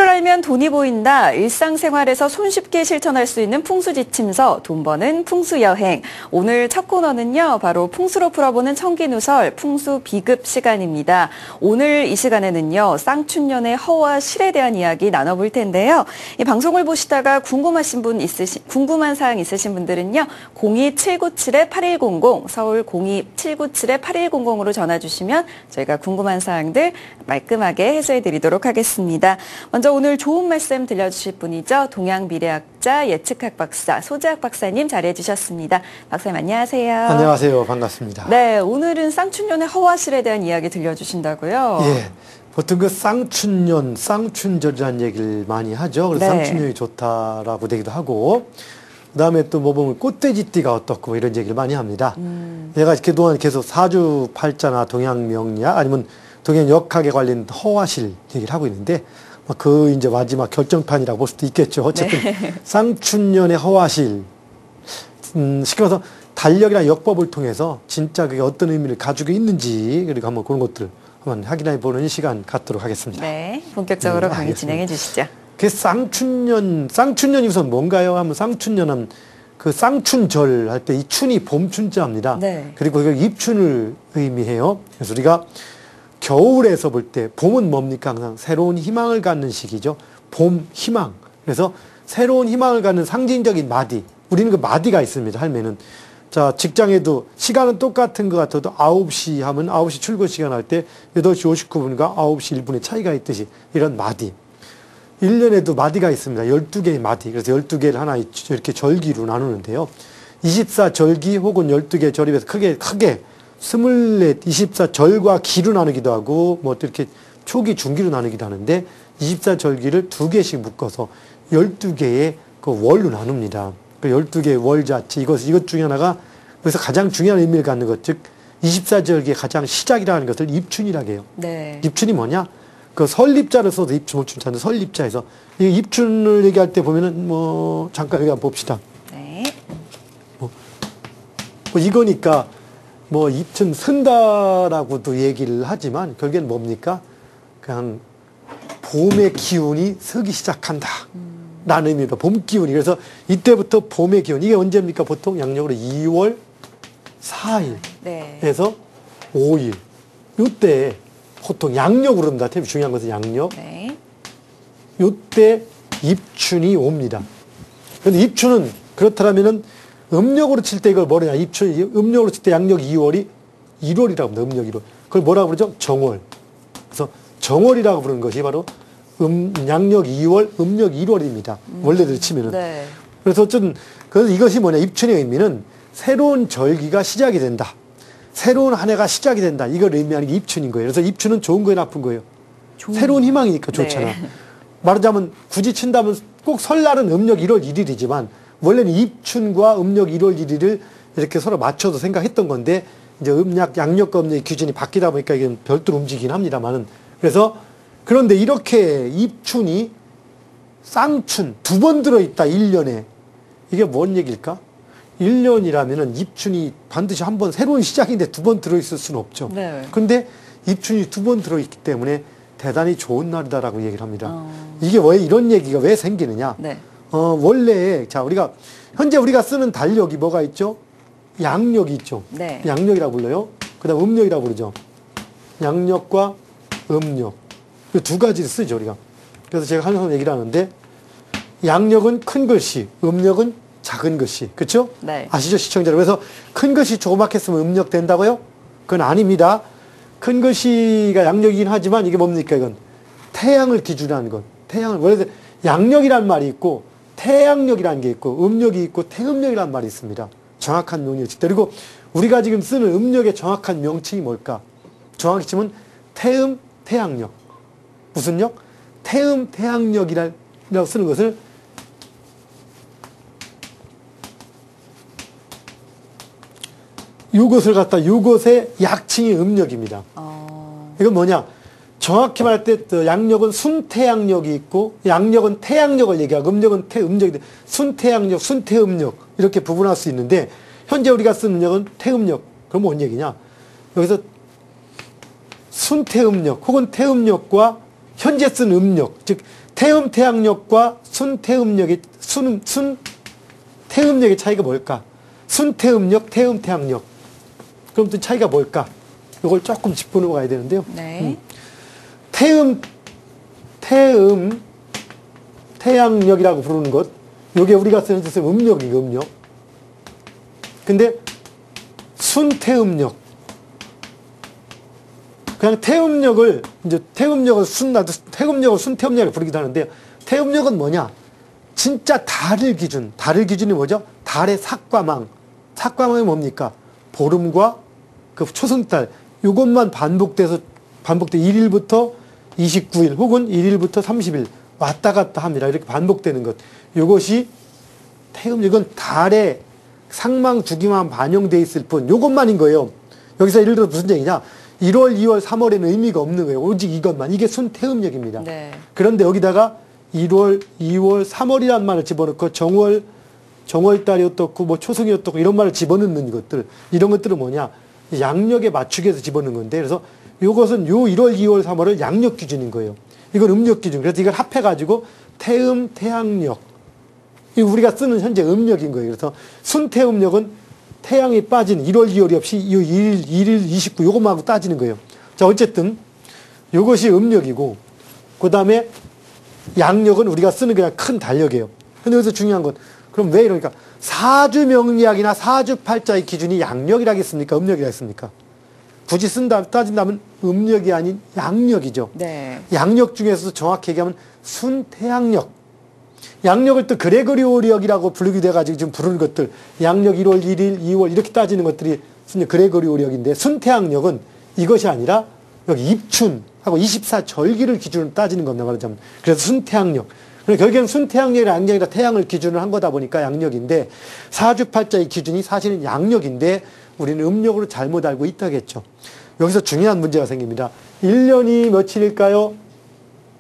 풍수를 알면 돈이 보인다. 일상생활에서 손쉽게 실천할 수 있는 풍수지침서, 돈 버는 풍수여행. 오늘 첫 코너는요, 바로 풍수로 풀어보는 청기누설, 풍수 비급 시간입니다. 오늘 이 시간에는요, 쌍춘년의 허와 실에 대한 이야기 나눠볼 텐데요. 이 방송을 보시다가 궁금한 사항 있으신 분들은요, 02797-8100, 서울 02797-8100으로 전화 주시면 저희가 궁금한 사항들 말끔하게 해소해드리도록 하겠습니다. 먼저 오늘 좋은 말씀 들려주실 분이죠. 동양미래학자 예측학 박사 소재학 박사님 자리해 주셨습니다. 박사님 안녕하세요. 안녕하세요. 반갑습니다. 네, 오늘은 쌍춘년의 허와실에 대한 이야기 들려주신다고요? 예, 보통 그 쌍춘년, 쌍춘절이라는 얘기를 많이 하죠. 그래서 네. 쌍춘년이 좋다라고 되기도 하고, 그다음에 또 뭐 보면 꽃돼지띠가 어떻고 이런 얘기를 많이 합니다. 내가 그동안 계속 사주팔자나 동양명리학 아니면 동양역학에 관련 허와실 얘기를 하고 있는데, 그 이제 마지막 결정판이라고 볼 수도 있겠죠. 어쨌든 네. 쌍춘년의 허와실, 쉽게 말해서 달력이나 역법을 통해서 진짜 그게 어떤 의미를 가지고 있는지, 그리고 한번 그런 것들을 한번 확인해 보는 시간 갖도록 하겠습니다. 네, 본격적으로 강의 알겠습니다. 진행해 주시죠. 그 쌍춘년이 우선 뭔가요? 하면 쌍춘년은 그 쌍춘절 할 때 이 춘이 봄춘자입니다. 네. 그리고 그 입춘을 의미해요. 그래서 우리가 겨울에서 볼 때 봄은 뭡니까? 항상 새로운 희망을 갖는 시기죠. 봄 희망. 그래서 새로운 희망을 갖는 상징적인 마디. 우리는 그 마디가 있습니다. 할매는. 자, 직장에도 시간은 똑같은 것 같아도 9시 하면 9시 출근 시간 할 때 8시 59분과 9시 1분의 차이가 있듯이 이런 마디. 1년에도 마디가 있습니다. 12개의 마디. 그래서 12개를 하나 이렇게 절기로 나누는데요. 24절기 혹은 12개 절입에서 크게 24, 24절과 기로 나누기도 하고, 뭐 또 이렇게 초기, 중기로 나누기도 하는데, 24절기를 2개씩 묶어서 12개의 그 월로 나눕니다. 그 12개의 월 자체, 이것 중에 하나가, 그래서 가장 중요한 의미를 갖는 것, 즉, 24절기의 가장 시작이라는 것을 입춘이라고 해요. 네. 입춘이 뭐냐? 그 설립자를 써도 입춘자인데 설립자에서, 이 입춘을 얘기할 때 보면은 뭐, 잠깐 여기 한번 봅시다. 네. 뭐 이거니까, 뭐 입춘 쓴다라고도 얘기를 하지만 결국엔 뭡니까? 그냥 봄의 기운이 서기 시작한다 라는 의미입니다. 봄 기운이. 그래서 이때부터 봄의 기운. 이게 언제입니까? 보통 양력으로 2월 4일에서 네. 5일. 이때 보통 양력으로 합니다. 되게 중요한 것은 양력. 네. 이때 입춘이 옵니다. 그런데 입춘은 그렇다면은 음력으로 칠 때 이걸 뭐냐? 입춘, 음력으로 칠 때 양력 2월이 1월이라고 합니다. 음력 1월. 그걸 뭐라고 그러죠? 정월. 그래서 정월이라고 부르는 것이 바로 양력 2월, 음력 1월입니다. 원래대로 치면은. 네. 그래서 어쨌든, 그래서 이것이 뭐냐? 입춘의 의미는 새로운 절기가 시작이 된다. 새로운 한 해가 시작이 된다. 이걸 의미하는 게 입춘인 거예요. 그래서 입춘은 좋은 거예요, 나쁜 거예요? 새로운 희망이니까 좋잖아. 네. 말하자면 굳이 친다면 꼭 설날은 음력 1월 1일이지만 원래는 입춘과 음력 1월 1일을 이렇게 서로 맞춰서 생각했던 건데, 이제 양력과 음력의 기준이 바뀌다 보니까 이게 별도로 움직이긴 합니다만은. 그래서, 그런데 이렇게 입춘이 쌍춘, 2번 들어있다, 1년에. 이게 뭔 얘기일까? 1년이라면은 입춘이 반드시 한 번 새로운 시작인데 2번 들어있을 수는 없죠. 네. 근데 입춘이 2번 들어있기 때문에 대단히 좋은 날이다라고 얘기를 합니다. 이게 왜 이런 얘기가 왜 생기느냐? 네. 원래, 자, 현재 우리가 쓰는 달력이 뭐가 있죠? 양력이 있죠. 네. 양력이라고 불러요. 그 다음 음력이라고 부르죠. 양력과 음력. 이 두 가지를 쓰죠, 우리가. 그래서 제가 항상 얘기를 하는데, 양력은 큰 글씨, 음력은 작은 글씨. 그쵸? 네. 아시죠, 시청자 여러분? 그래서 큰 글씨 조그맣게 쓰면 음력 된다고요? 그건 아닙니다. 큰 글씨가 양력이긴 하지만 이게 뭡니까, 이건? 태양을 기준으로 하는 것. 태양을, 원래 양력이라는 말이 있고, 태양력이라는 게 있고, 음력이 있고, 태음력이라는 말이 있습니다. 정확한 명칭. 그리고 우리가 지금 쓰는 음력의 정확한 명칭이 뭘까? 정확히 치면 태음, 태양력. 무슨 력? 태음, 태양력이라고 쓰는 것을 이것의 약칭이 음력입니다. 이건 뭐냐? 정확히 말할 때 양력은 순태양력이 있고 양력은 태양력을 얘기하고 음력은 태음력이 돼. 순태양력, 순태음력 이렇게 구분할 수 있는데 현재 우리가 쓰는 음력은 태음력. 그럼 뭔 얘기냐? 여기서 순태음력 혹은 태음력과 현재 쓴 음력, 즉 태음태양력과 순태음력의 차이가 뭘까? 순태음력, 태음태양력. 그럼 또 차이가 뭘까? 이걸 조금 짚고 넘어가야 되는데요. 네. 태양력이라고 부르는 것. 요게 우리가 쓰는 뜻은 음력이에요, 음력. 근데 순태음력. 그냥 태음력을 순태음력을 부르기도 하는데요. 태음력은 뭐냐? 진짜 달을 기준이 뭐죠? 달의 삭과망. 삭과망이 뭡니까? 보름과 그 초승달. 요것만 반복돼 1일부터 29일 혹은 1일부터 30일 왔다 갔다 합니다. 이렇게 반복되는 것. 요것이 태음력은 달의 상망 주기만 반영되어 있을 뿐 요것만인 거예요. 여기서 예를 들어 무슨 얘기냐? 1월, 2월, 3월에는 의미가 없는 거예요. 오직 이것만. 이게 순태음력입니다. 네. 그런데 여기다가 1월, 2월, 3월이라는 말을 집어넣고 정월달이 어떻고 뭐 초승이 어떻고 이런 말을 집어넣는 것들. 이런 것들은 뭐냐? 양력에 맞추기 위해서 집어넣는 건데 그래서 요것은 요 1월, 2월, 3월을 양력 기준인 거예요. 이건 음력 기준. 그래서 이걸 합해가지고 태음, 태양력. 이 우리가 쓰는 현재 음력인 거예요. 그래서 순태음력은 태양이 빠진 1월, 2월이 없이 1일, 29 요것만 하고 따지는 거예요. 자, 어쨌든 요것이 음력이고 그 다음에 양력은 우리가 쓰는 그냥 큰 달력이에요. 근데 여기서 중요한 건 그럼 왜 이러니까 사주명리학이나 사주팔자의 기준이 양력이라겠습니까? 음력이라겠습니까? 굳이 따진다면 음력이 아닌 양력이죠. 네. 양력 중에서도 정확히 얘기하면 순태양력. 양력을 또 그레고리오력이라고 부르기도 해가지고 지금 부르는 것들 양력 1월 1일, 2월 이렇게 따지는 것들이 그레고리오력인데 순태양력은 이것이 아니라 여기 입춘하고 24절기를 기준으로 따지는 겁니다. 말하자면. 그래서 순태양력. 결국에는 순태양력이나 양력이라 태양을 기준으로 한 거다 보니까 양력인데 사주팔자의 기준이 사실은 양력인데 우리는 음력으로 잘못 알고 있다겠죠. 여기서 중요한 문제가 생깁니다. 1년이 며칠일까요?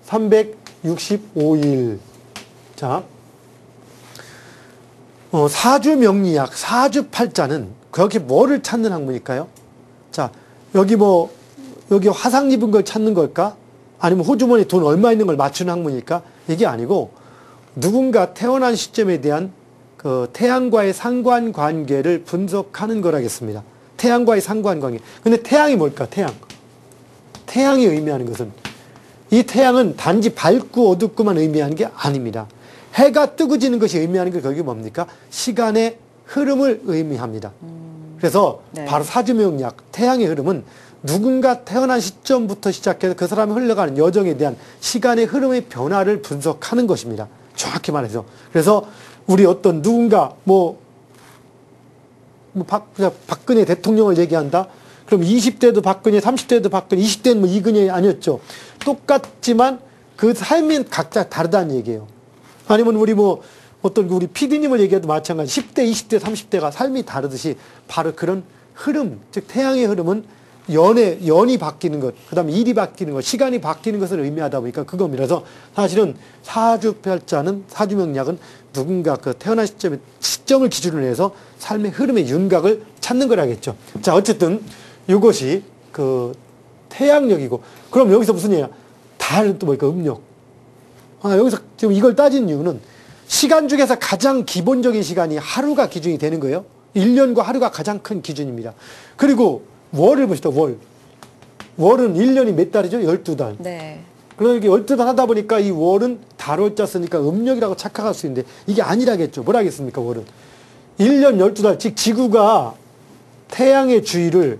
365일. 자, 사주명리학, 사주팔자는 그렇게 뭐를 찾는 학문일까요? 자, 여기 화상 입은 걸 찾는 걸까? 아니면 호주머니에 돈 얼마 있는 걸 맞추는 학문일까? 이게 아니고 누군가 태어난 시점에 대한 그 태양과의 상관관계를 분석하는 거라겠습니다. 태양과의 상관관계. 근데 태양이 뭘까? 태양이 의미하는 것은 이 태양은 단지 밝고 어둡고만 의미하는 게 아닙니다. 해가 뜨고 지는 것이 의미하는 게 그게 뭡니까? 시간의 흐름을 의미합니다. 그래서 네. 바로 사주명리학, 태양의 흐름은 누군가 태어난 시점부터 시작해서 그 사람이 흘러가는 여정에 대한 시간의 흐름의 변화를 분석하는 것입니다. 정확히 말해서. 그래서 우리 어떤 누군가 박근혜 대통령을 얘기한다? 그럼 20대도 박근혜, 30대도 박근혜, 20대는 뭐 이근혜 아니었죠. 똑같지만 그 삶이 각자 다르다는 얘기예요. 아니면 우리 우리 PD님을 얘기해도 마찬가지. 10대, 20대, 30대가 삶이 다르듯이 바로 그런 흐름, 즉 태양의 흐름은 연이 바뀌는 것, 그 다음에 일이 바뀌는 것, 시간이 바뀌는 것을 의미하다 보니까 그겁니다. 그래서 사실은 사주팔자는, 사주명리학은 누군가 그 태어난 시점을 기준으로 해서 삶의 흐름의 윤곽을 찾는 거라겠죠. 자, 어쨌든 이것이 그 태양력이고, 그럼 여기서 무슨 얘기야? 달은 또 뭘까? 음력. 여기서 지금 이걸 따진 이유는 시간 중에서 가장 기본적인 시간이 하루가 기준이 되는 거예요. 1년과 하루가 가장 큰 기준입니다. 그리고 월을 보시다, 월. 월은 1년이 몇 달이죠? 12달. 네. 그러니까 12달 하다 보니까 이 월은 달월자 쓰니까 음력이라고 착각할 수 있는데 이게 아니라겠죠. 뭐라겠습니까, 월은. 1년 12달, 즉 지구가 태양의 주위를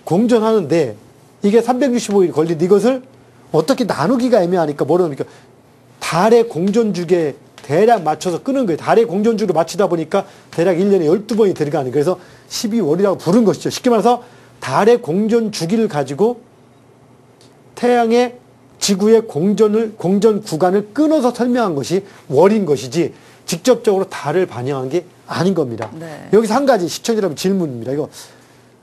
공전하는데 이게 365일 걸리는데 이것을 어떻게 나누기가 애매하니까 뭐라 합니까? 달의 공전주기에 대략 맞춰서 끄는 거예요. 달의 공전주로 맞추다 보니까 대략 1년에 12번이 들어가는 거예요. 그래서 12월이라고 부른 것이죠. 쉽게 말해서 달의 공전주기를 가지고 태양의 지구의 공전 구간을 끊어서 설명한 것이 월인 것이지 직접적으로 달을 반영한 게 아닌 겁니다. 네. 여기서 한 가지 시청자 여러분 질문입니다. 이거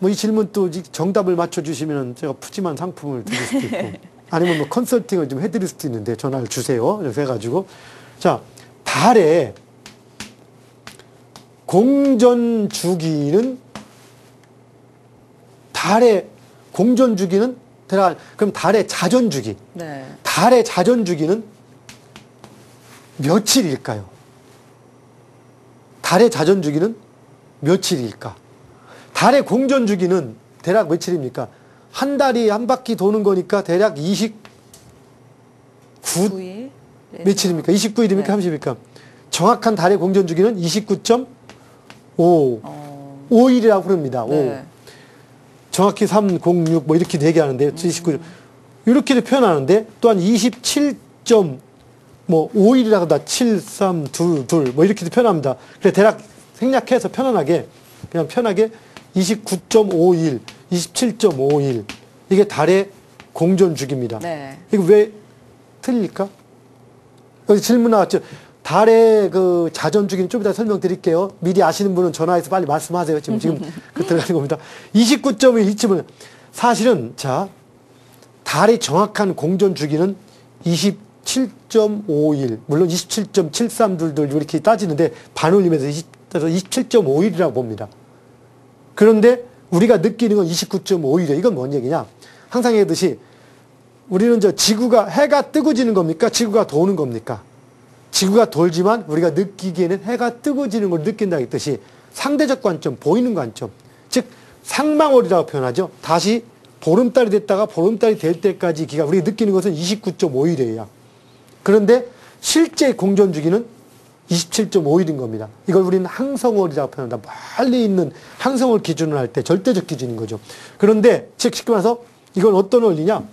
이 질문 또 정답을 맞춰주시면 제가 푸짐한 상품을 드릴 수도 있고 아니면 컨설팅을 좀 해드릴 수도 있는데 전화를 주세요. 이렇게 해가지고 자, 달의 공전 주기는 그럼 달의 자전 주기. 네. 달의 자전 주기는 며칠일까요? 달의 자전 주기는 며칠일까? 달의 공전 주기는 대략 며칠입니까? 한 달이 한 바퀴 도는 거니까 대략 29 9일? 며칠입니까? 29일입니까? 네. 30일입니까? 정확한 달의 공전 주기는 29.5 5일이라고 부릅니다. 네. 정확히 3, 0, 6 뭐 이렇게 얘기하는데 29일 이렇게 표현하는데 또한 27.5일이라고 다 7, 3, 2, 2 뭐 이렇게 표현합니다. 그래서 대략 생략해서 편안하게 그냥 편하게 29.5일, 27.5일 이게 달의 공전 주기입니다. 네. 이거 왜 틀릴까? 여기 질문 나왔죠. 달의 그 자전 주기는 좀 이따 설명드릴게요. 미리 아시는 분은 전화해서 빨리 말씀하세요. 지금 그 들어가는 겁니다. 29.1 이쯤은 사실은 자 달의 정확한 공전 주기는 27.5일 물론 27.732 이렇게 따지는데 반올림에서 27.5일이라고 봅니다. 그런데 우리가 느끼는 건 29.5일이에요. 이건 뭔 얘기냐? 항상 얘기했듯이 우리는 지구가 해가 뜨고 지는 겁니까? 지구가 도는 겁니까? 지구가 돌지만 우리가 느끼기에는 해가 뜨고 지는 걸 느낀다 했듯이 상대적 관점, 보이는 관점, 즉 상망월이라고 표현하죠. 다시 보름달이 됐다가 보름달이 될 때까지 기간 우리가 느끼는 것은 29.5일이에요. 그런데 실제 공전 주기는 27.5일인 겁니다. 이걸 우리는 항성월이라고 표현한다. 멀리 있는 항성월 기준을 할 때 절대적 기준인 거죠. 그런데 즉 쉽게 말해서 이건 어떤 원리냐?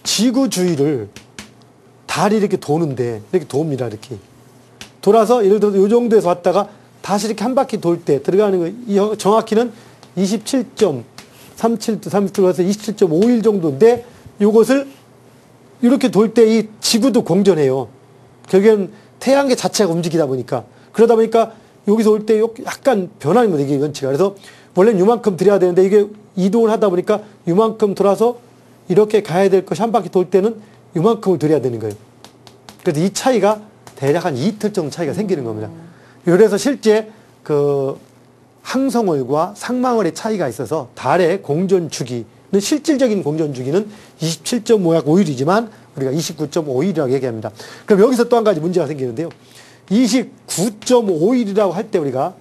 지구 주위를 달이 이렇게 도는데 이렇게 돕니다. 이렇게 돌아서 예를 들어서 이 정도에서 왔다가 다시 이렇게 한 바퀴 돌 때 들어가는 거 정확히는 27.37 들어가서 27.5일 정도인데 이것을 이렇게 돌 때 이 지구도 공전해요. 결국에는 태양계 자체가 움직이다 보니까 그러다 보니까 여기서 올 때 약간 변하는 거예요. 이게 원치가. 그래서 원래는 이만큼 들여야 되는데 이게 이동을 하다 보니까 이만큼 돌아서 이렇게 가야 될 것이 한 바퀴 돌 때는 이만큼을 들여야 되는 거예요. 그래서 이 차이가 대략 한 이틀 정도 차이가 생기는 겁니다. 그래서 실제 그 항성월과 상망월의 차이가 있어서 달의 공전 주기는 실질적인 공전 주기는 27.5일이지만 우리가 29.5일이라고 얘기합니다. 그럼 여기서 또 한 가지 문제가 생기는데요. 29.5일이라고 할 때 우리가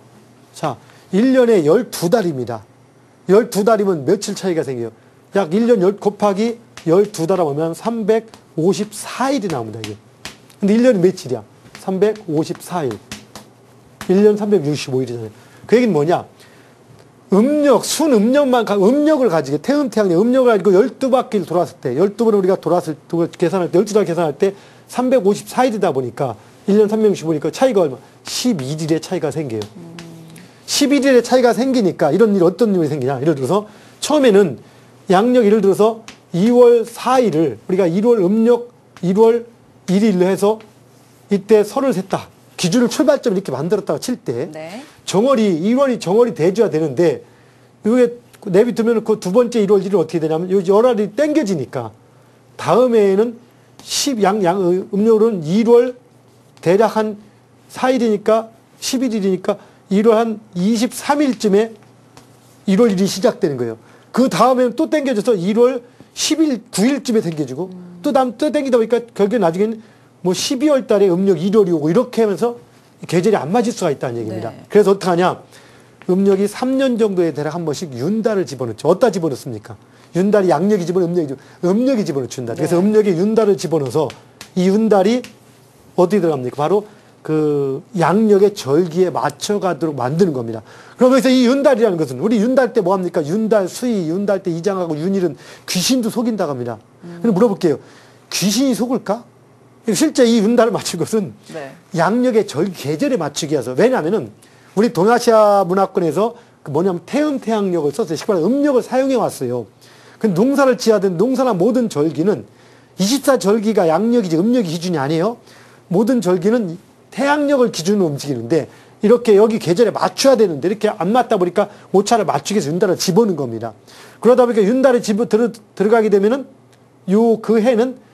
자 1년에 12달입니다. 12달이면 며칠 차이가 생겨요. 약 1년 10 곱하기 12달 하면 354일이 나옵니다. 이게. 근데 1년이 며칠이야? 354일. 1년 365일이잖아요. 그 얘기는 뭐냐? 음력을 가지고, 태음태양력, 음력을 가지고 12바퀴를 돌았을 때, 12번을 우리가 계산할 때, 12달 계산할 때 354일이다 보니까 1년 365니까 차이가 얼마? 11일의 차이가 생겨요. 11일의 차이가 생기니까 이런 일 어떤 일이 생기냐? 예를 들어서 처음에는 양력 예를 들어서 2월 4일을 우리가 1월 음력 1월 1일로 해서 이때 설을 셌다. 기준을 출발점을 이렇게 만들었다고 칠 때 네. 정월이 2월이 정월이 돼줘야 되는데 이게 내비두면 그 두 번째 1월 1일 어떻게 되냐면 요 열알이 땡겨지니까 다음에는 음력으로는 1월 대략 한 4일이니까 11일이니까 1월 한 23일쯤에 1월 1일이 시작되는 거예요. 그 다음에는 또 땡겨져서 1월 10일, 9일쯤에 땡겨지고 또 땡기다 보니까 결국에 나중에는 뭐 12월 달에 음력 1월이 오고 이렇게 하면서 계절이 안 맞을 수가 있다는 얘기입니다. 네. 그래서 어떡하냐. 음력이 3년 정도에 대략 한 번씩 윤달을 집어넣죠. 어디다 집어넣습니까? 윤달이 양력이 음력이 집어넣습니다. 그래서 네. 음력에 윤달을 집어넣어서 이 윤달이 어디에 들어갑니까? 바로 그 양력의 절기에 맞춰가도록 만드는 겁니다. 그러면서 이 윤달이라는 것은 우리 윤달 때 뭐합니까? 윤달, 수의, 윤달 때 이장하고 윤일은 귀신도 속인다고 합니다. 그럼 물어볼게요. 귀신이 속을까? 실제 이 윤달을 맞춘 것은 네. 양력의 절기 계절에 맞추기 위해서. 왜냐하면은 우리 동아시아 문화권에서 그 뭐냐면 태음태양력을 썼어요. 쉽게 말해 음력을 사용해 왔어요. 근데 농사를 지어야된 농사나 모든 절기는 24절기가 양력이지 음력이 기준이 아니에요. 모든 절기는 태양력을 기준으로 움직이는데 이렇게 여기 계절에 맞춰야 되는데 이렇게 안 맞다 보니까 오차를 맞추기 위해서 윤달을 집어넣은 겁니다. 그러다 보니까 윤달에 들어가게 되면은 그 해는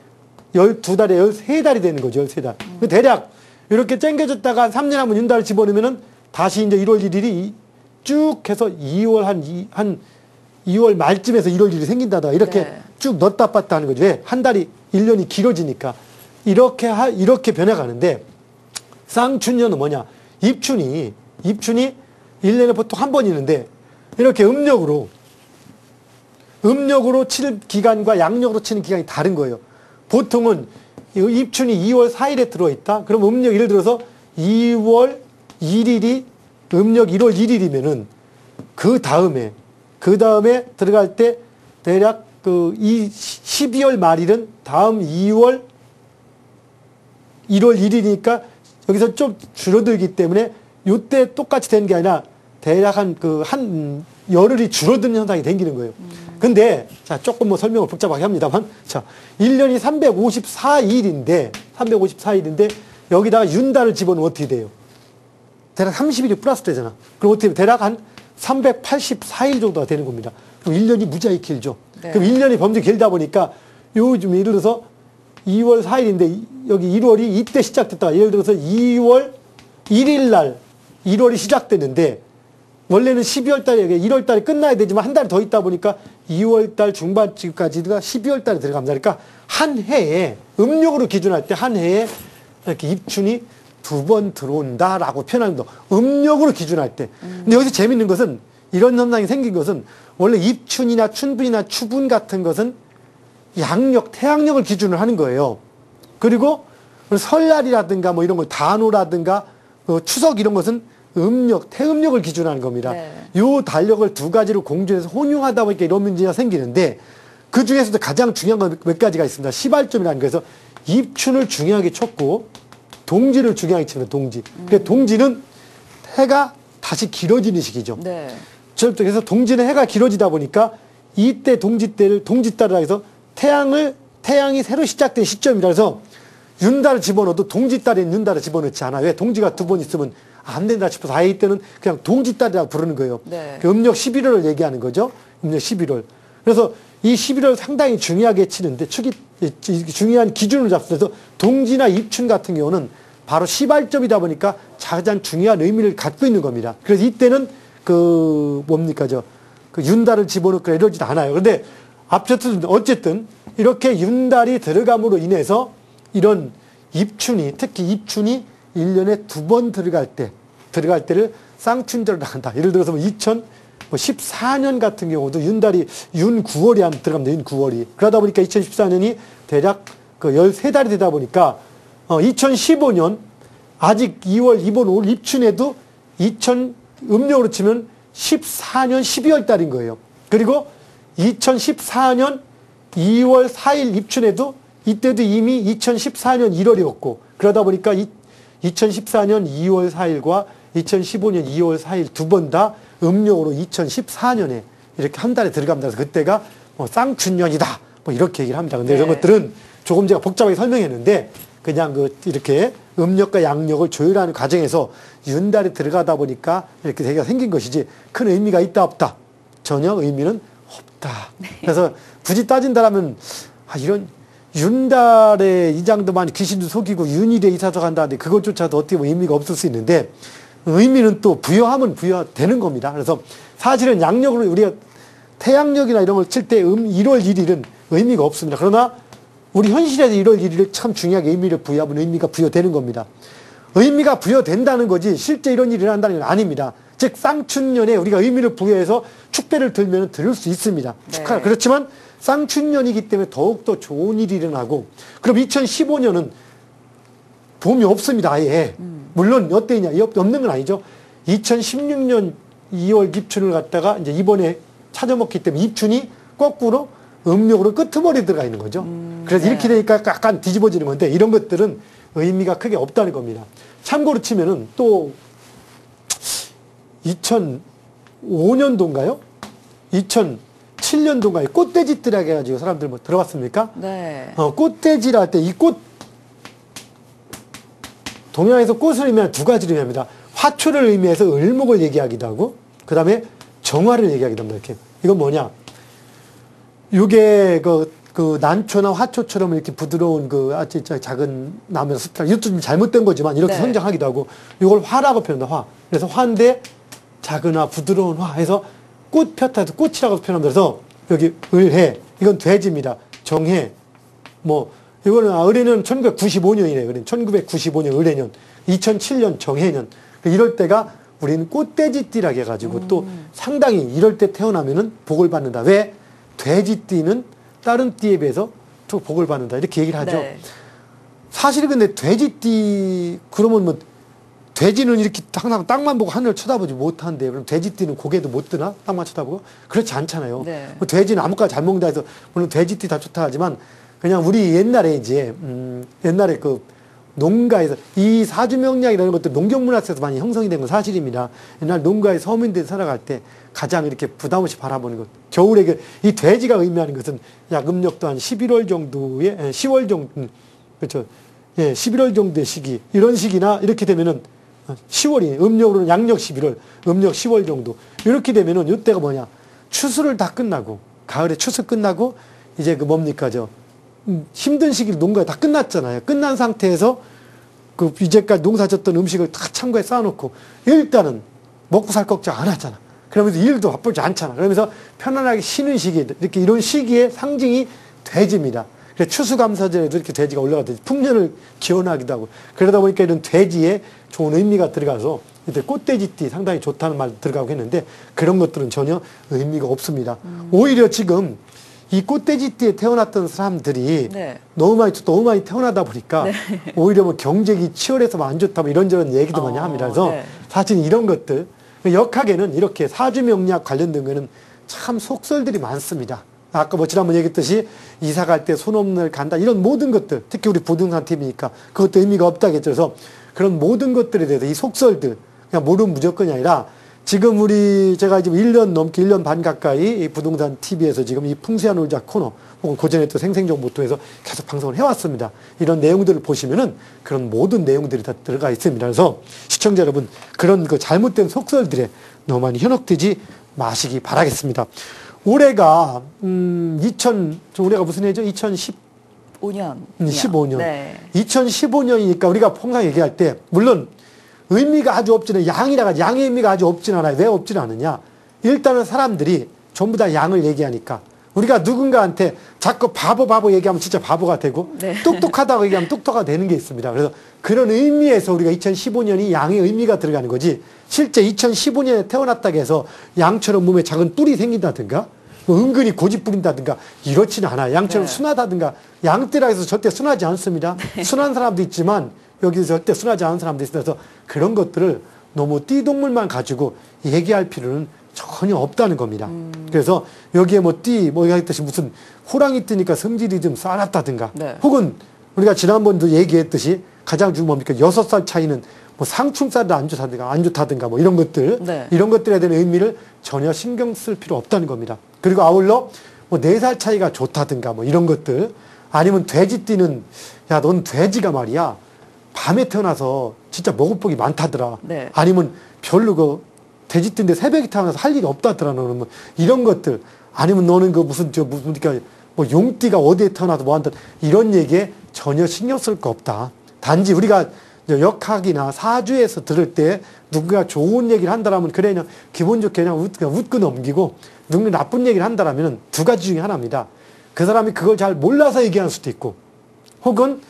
12달에 13달이 되는 거죠. 13달. 대략 이렇게 땡겨졌다가 3년 한번 윤달을 집어넣으면은 다시 이제 1월 1일이 쭉 해서 2월 말쯤에서 1월 1일이 생긴다다. 이렇게 네. 쭉 넣었다 뺐다 하는 거죠. 왜? 한 달이 1년이 길어지니까. 이렇게 변해가는데, 쌍춘년은 뭐냐? 입춘이 1년에 보통 한 번 있는데, 이렇게 음력으로 칠 기간과 양력으로 치는 기간이 다른 거예요. 보통은 입춘이 2월 4일에 들어있다. 그럼 음력 예를 들어서 2월 1일이 음력 1월 1일이면은 그 다음에 들어갈 때 대략 이 12월 말일은 다음 1월 1일이니까 여기서 좀 줄어들기 때문에 요때 똑같이 되는 게 아니라 대략 한 열흘이 줄어드는 현상이 생기는 거예요. 근데, 자, 조금 뭐 설명을 복잡하게 합니다만, 자, 1년이 354일인데, 여기다가 윤달을 집어넣으면 어떻게 돼요? 대략 30일이 플러스 되잖아. 그럼 어떻게, 대략 한 384일 정도가 되는 겁니다. 그럼 1년이 무지하게 길죠. 네. 그럼 1년이 범죄 길다 보니까, 요즘 예를 들어서 2월 4일인데, 여기 1월이 이때 시작됐다가, 예를 들어서 2월 1일 날 1월이 시작됐는데, 원래는 12월 달에, 1월 달에 끝나야 되지만 한 달 더 있다 보니까 2월 달 중반쯤까지가 12월 달에 들어갑니다. 그러니까 한 해에, 음력으로 기준할 때 한 해에 이렇게 입춘이 2번 들어온다라고 표현합니다. 음력으로 기준할 때. 근데 여기서 재밌는 것은, 이런 현상이 생긴 것은, 원래 입춘이나 춘분이나 추분 같은 것은 양력, 태양력을 기준으로 하는 거예요. 그리고 설날이라든가 뭐 이런 거, 단오라든가 추석 이런 것은 음력, 태음력을 기준하는 겁니다. 네. 요 달력을 두 가지로 공존해서 혼용하다 보니까 이런 문제가 생기는데, 그 중에서도 가장 중요한 건 몇 가지가 있습니다. 시발점이라는 거에서 입춘을 중요하게 쳤고, 동지를 중요하게 칩니다. 동지. 동지는 해가 다시 길어지는 시기죠. 네. 그래서 동지는 해가 길어지다 보니까 이때 동지달이라 해서 태양이 새로 시작된 시점이라 해서 윤달을 집어넣어도 동지달에 윤달을 집어넣지 않아요. 왜? 동지가 2번 있으면 안 된다 싶어서 아예 이때는 그냥 동지달이라고 부르는 거예요. 네. 음력 11월을 얘기하는 거죠. 음력 11월. 그래서 이 11월 상당히 중요하게 치는데 중요한 기준을 잡습니다. 그래서 동지나 입춘 같은 경우는 바로 시발점이다 보니까 가장 중요한 의미를 갖고 있는 겁니다. 그래서 이때는 윤달을 집어넣고 이러지도 않아요. 그런데 어쨌든 이렇게 윤달이 들어감으로 인해서 이런 특히 입춘이 1년에 2번 들어갈 때를 쌍춘절을 한다. 예를 들어서 2014년 같은 경우도 윤달이 윤 9월이 안 들어갑니다. 윤 9월이. 그러다 보니까 2014년이 대략 13달이 되다 보니까 2015년 아직 2월, 이번 올 입춘에도 음력으로 치면 14년 12월 달인 거예요. 그리고 2014년 2월 4일 입춘에도 이때도 이미 2014년 1월이었고, 그러다 보니까 2014년 2월 4일과 2015년 2월 4일 두 번 다 음력으로 2014년에 이렇게 한 달에 들어갑니다. 그래서 그때가 쌍춘년이다. 이렇게 얘기를 합니다. 근데 네. 이런 것들은 조금 제가 복잡하게 설명했는데, 그냥 이렇게 음력과 양력을 조율하는 과정에서 윤달이 들어가다 보니까 이렇게 대개가 생긴 것이지 큰 의미가 있다 없다. 전혀 의미는 없다. 네. 그래서 굳이 따진다라면 이런 윤달에 이장도만 귀신도 속이고 윤일에 이사도 간다는데 그것조차도 어떻게 보면 의미가 없을 수 있는데, 의미는 또 부여하면 부여되는 겁니다. 그래서 사실은 양력으로 우리가 태양력이나 이런 걸 칠 때 1월 1일은 의미가 없습니다. 그러나 우리 현실에서 1월 1일을 참 중요하게 의미를 부여하면 의미가 부여되는 겁니다. 의미가 부여된다는 거지 실제 이런 일이 일어난다는 건 아닙니다. 즉 쌍춘년에 우리가 의미를 부여해서 축배를 들면 들을 수 있습니다. 네. 그렇지만 쌍춘년이기 때문에 더욱더 좋은 일이 일어나고, 그럼 2015년은 봄이 없습니다. 아예. 물론 어때냐 없는 건 아니죠. 2016년 2월 입춘을 갖다가 이제 이번에 찾아먹기 때문에 입춘이 거꾸로 음력으로 끄트머리 들어가 있는 거죠. 그래서 네. 이렇게 이렇게 되니까 약간 뒤집어지는 건데, 이런 것들은 의미가 크게 없다는 겁니다. 참고로 치면은 또 2005년도인가요? 2007년도인가요? 꽃돼지띠라고 해가지고 사람들 뭐 들어봤습니까? 네. 꽃돼지라 할 때 이 꽃, 동양에서 꽃을 의미하는 두 가지를 의미합니다. 화초를 의미해서 을목을 얘기하기도 하고, 그 다음에 정화를 얘기하기도 합니다. 이렇게. 이건 뭐냐? 이게 난초나 화초처럼 이렇게 부드러운 진짜 작은 나무의 숲이라, 이것도 좀 잘못된 거지만 이렇게 네. 성장하기도 하고, 이걸 화라고 표현합니다. 화. 그래서 화인데 작은 화, 부드러운 화 해서 꽃 폈다 해서 꽃이라고 표현합니다. 그래서 여기 을해, 이건 돼지입니다. 정해, 이거는 의뢰년 1995년이네요. 그러니까 1995년 의뢰년, 2007년 정해년. 이럴 때가 우리는 꽃돼지띠라고 해가지고 또 상당히 이럴 때 태어나면은 복을 받는다. 왜? 돼지띠는 다른 띠에 비해서 또 복을 받는다. 이렇게 얘기를 하죠. 네. 사실 근데 돼지띠 그러면 뭐 돼지는 이렇게 항상 땅만 보고 하늘을 쳐다보지 못하는데 그럼 돼지띠는 고개도 못 드나? 땅만 쳐다보고? 그렇지 않잖아요. 네. 뭐 돼지는 아무거나 잘 먹는다 해서 물론 돼지띠 다 좋다 하지만 그냥 우리 옛날에 이제 옛날에 그 농가에서 이 사주명량이라는 것도 농경문화에서 많이 형성이 된 건 사실입니다. 옛날 농가에 서민들이 살아갈 때 가장 이렇게 부담 없이 바라보는 것. 겨울에 이 돼지가 의미하는 것은 약 음력도 한 11월 정도에 10월 정도 그렇죠. 예, 11월 정도의 시기 이런 시기나 이렇게 되면은 10월이 음력으로는 양력 11월, 음력 10월 정도 이렇게 되면은 이때가 뭐냐 추수를 다 끝나고 가을에 추수 끝나고 이제 그 뭡니까 저 힘든 시기를 농가에 다 끝났잖아요. 끝난 상태에서 그 이제까지 농사졌던 음식을 다 창고에 쌓아놓고 일단은 먹고 살 걱정 안 하잖아. 그러면서 일도 바쁘지 않잖아. 그러면서 편안하게 쉬는 시기 이렇게 이런 시기의 상징이 돼지입니다. 그래서 추수감사절에도 이렇게 돼지가 올라가듯이 풍년을 기원하기도 하고 그러다 보니까 이런 돼지에 좋은 의미가 들어가서 이때 꽃돼지띠 상당히 좋다는 말 들어가고 했는데 그런 것들은 전혀 의미가 없습니다. 오히려 지금 이 꽃돼지띠에 태어났던 사람들이 네. 너무 많이 태어나다 보니까 네. 오히려 뭐 경쟁이 치열해서 뭐 안 좋다 뭐 이런저런 얘기도 많이 합니다. 그래서 네. 사실 이런 것들 역학에는 이렇게 사주명리학 관련된 거는 참 속설들이 많습니다. 아까 뭐 지난번 얘기했듯이 이사 갈 때 손 없는 날 간다 이런 모든 것들 특히 우리 부동산 팀이니까 그것도 의미가 없다겠죠. 그래서 그런 모든 것들에 대해서 이 속설들 그냥 모르면 무조건이 아니라 지금 우리 제가 지금 1년 넘게 1년 반 가까이 이 부동산 TV에서 지금 이 풍수야 놀자 코너 혹은 고전에 또 생생정보통해서 계속 방송을 해왔습니다. 이런 내용들을 보시면은 그런 모든 내용들이 다 들어가 있습니다. 그래서 시청자 여러분 그런 그 잘못된 속설들에 너무 많이 현혹되지 마시기 바라겠습니다. 올해가 올해가 무슨 해죠? 5년. 15년. 네. 2015년이니까 우리가 항상 얘기할 때 물론 의미가 아주 없지는 양의 의미가 아주 없진 않아요. 왜 없진 않느냐? 일단은 사람들이 전부 다 양을 얘기하니까 우리가 누군가한테 자꾸 바보 얘기하면 진짜 바보가 되고 네. 똑똑하다고 얘기하면 똑똑하가 되는 게 있습니다. 그래서 그런 의미에서 우리가 2015년이 양의 의미가 들어가는 거지 실제 2015년에 태어났다고 해서 양처럼 몸에 작은 뿔이 생긴다든가 뭐 은근히 고집 부린다든가 이렇지는 않아요. 양처럼 네. 순하다든가 양띠라 해서 절대 순하지 않습니다. 순한 사람도 있지만 여기서 절대 순하지 않은 사람도 있어서 그런 것들을 너무 띠동물만 가지고 얘기할 필요는 전혀 없다는 겁니다. 그래서 여기에 뭐 얘기했듯이 무슨 호랑이 뜨니까 성질이 좀 싸놨다든가 네. 혹은 우리가 지난번도 얘기했듯이 가장 중요한 뭡니까 6살 차이는 뭐 상충살도 안 좋다든가 뭐 이런 것들 네. 이런 것들에 대한 의미를 전혀 신경 쓸 필요 없다는 겁니다. 그리고 아울러 뭐 4살 차이가 좋다든가 뭐 이런 것들 아니면 돼지띠는 야 넌 돼지가 말이야 밤에 태어나서 진짜 먹을 복이 많다더라. 네. 아니면 별로 그 돼지띠인데 새벽에 태어나서 할 일이 없다더라. 너는 뭐 이런 것들 아니면 너는 그 무슨 그러니까 뭐 용띠가 어디에 태어나서 뭐 한다 이런 얘기에 전혀 신경 쓸 거 없다. 단지 우리가 역학이나 사주에서 들을 때 누군가 좋은 얘기를 한다라면 그래 그냥 기분 좋게 그냥 웃고 넘기고 누군가 나쁜 얘기를 한다라면 두 가지 중에 하나입니다. 그 사람이 그걸 잘 몰라서 얘기할 수도 있고 혹은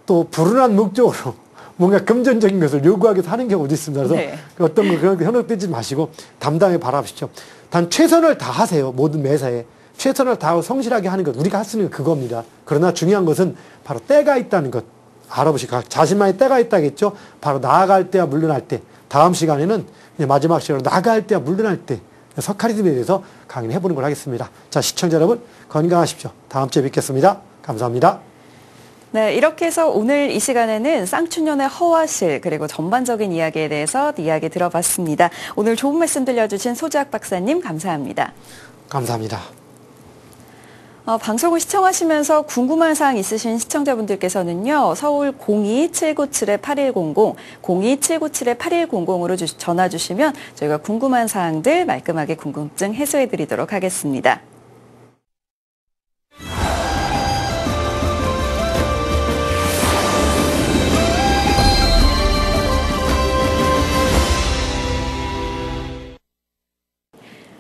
또 불운한 목적으로 뭔가 금전적인 것을 요구하게 하는 경우도 있습니다. 그래서 네. 어떤 거 그런 거 현혹되지 마시고 담담하게 바라보십시오. 단 최선을 다하세요. 모든 매사에. 최선을 다하고 성실하게 하는 것. 우리가 할 수 있는 게 그겁니다. 그러나 중요한 것은 바로 때가 있다는 것. 알아보시고 자신만의 때가 있다겠죠. 바로 나아갈 때와 물러날 때. 다음 시간에는 이제 마지막 시간으로 나아갈 때와 물러날 때. 석가리즘에 대해서 강의를 해보는 걸 하겠습니다. 자, 시청자 여러분 건강하십시오. 다음 주에 뵙겠습니다. 감사합니다. 네, 이렇게 해서 오늘 이 시간에는 쌍춘년의 허화실 그리고 전반적인 이야기에 대해서 이야기 들어봤습니다. 오늘 좋은 말씀 들려주신 소재학 박사님 감사합니다. 감사합니다. 방송을 시청하시면서 궁금한 사항 있으신 시청자분들께서는요. 서울 02-797-8100, 02-797-8100으로 전화 주시면 저희가 궁금한 사항들 말끔하게 궁금증 해소해 드리도록 하겠습니다.